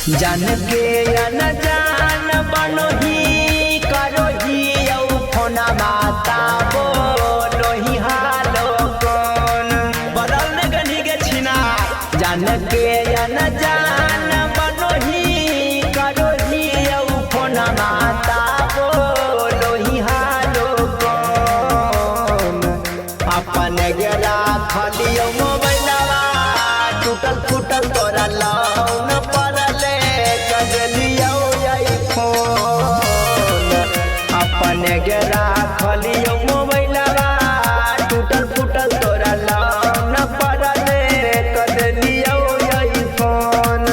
जान के अनजान बनोही करोही औ फोना माता बोलोही हालो कौन बदल ने गनी के छिना। जान के अनजान बनोही करोही औ फोना माता बोलोही हालो कौन अपन गेला खलियो मोबाइलवा टूटल फूटल तोरा लौन पड़ले कजलियो फोन अपन गेला खलियो मोबाइलवा टूटल फूटल तोरा लौन पड़ले कजलियो फोन।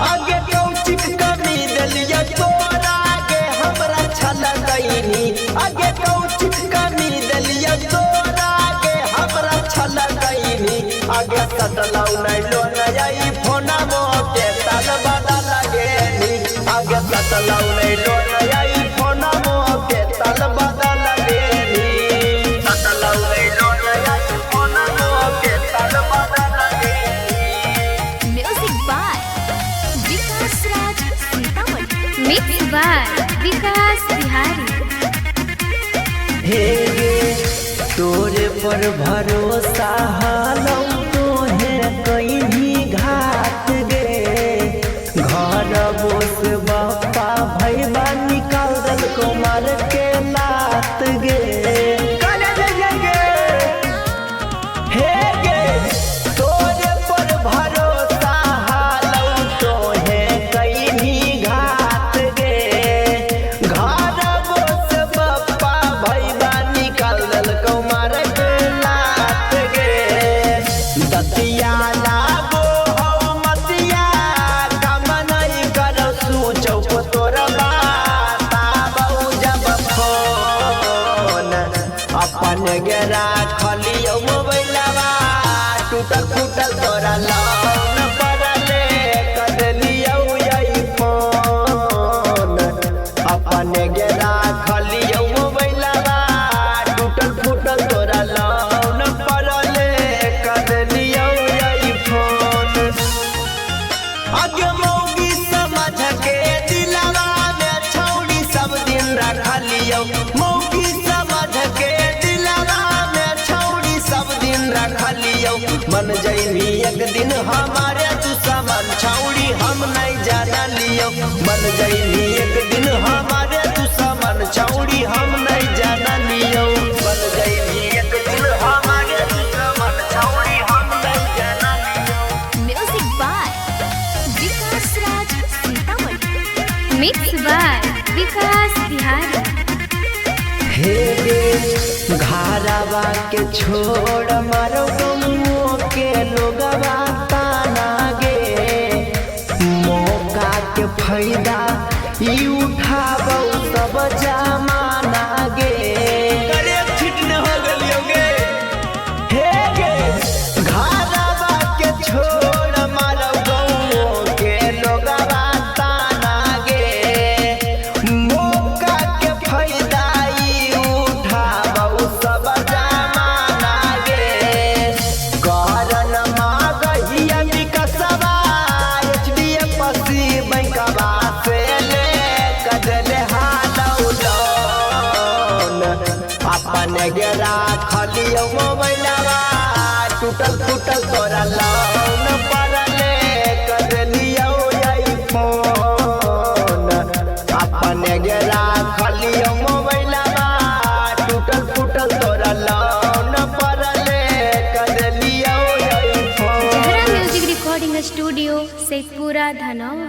आगे क्यों चिपकनी दलिया तोरा के हमरा छल गईनी। आगे क्यों चिपकनी दलिया तोरा के हमरा छल गईनी। आगे सटलौ नहीं लो नई फोना मोके तल बदल गेली। आगे सटलौ नहीं लो नई फोना मोके तल बदल गेली। सटलौ नहीं लो नई फोना मोके तल बदल गेली। Music by Vikas Raj Sitamarhi. Mix by Vikas Bihari. हे गे तोरे पर भरोसा हालौ तोहे कहीं घाट गे। घर बोस बापा भैया निकाल दल कुमार के लात गे। हे गे तोरे पर भरोसा हालौ तोहे कहीं घाट गे। घर बोस बापा भैया निकाल दल कुमार के लात गे। दतिया लागो हौ मतिया काम नहीं करो सूचौ को तोर बात आबौ जब फोन। अपन गेरा खलियो मोबाइलवा टूटल फूटल तोरा लौन पड़ले कजलियो फोन। अपन गेरा खलियो मोबाइलवा टूटल फूटल तोरा लौन पड़ले कजलियो फोन। आगे मौगी समझ के दिलवा में छौड़ी सब दिन रखलियो। मौगी समझ के दिलवा में छौड़ी सब दिन रखलियो। मन जैनी एक दिन हमारे दुश्मन छौड़ी हम नहीं जाना लियो। मन जैनी एक दिन हमारे दुश्मन छौड़ी हम नहीं जाना लियो। मन जैनी एक दिन हमारे दुश्मन छौड़ी हम नहीं जाना लियो। Music by Vikas Raj Sitamarhi. Mix by Vikas Bihari. हे गे घरवा के छोड़ मारो गमो के लोगवा ताना गे। मौका के फायदा ई उठाबौ सब जमाना गे। अरे ठीक न हो गलियो गे। हे गे घरवा के छोड़ मारो गमो के लोगवा ताना गे। मौका के फायदा ई उठाबौ सब जमाना गे। कारण मागहिया विकसवा HDFC बैंकवा से ले कजले हालौ लोन। अपन गेरा खलियो मोबाइलवा टूटल फूटल तोरा लौन पड़ले कजलियो फोन। अपन गेरा खलियो मोबाइलवा टूटल फूटल तोरा लौन पड़ले कजलियो फोन। जहरा music recording studio Sheikhpura Dhanaura.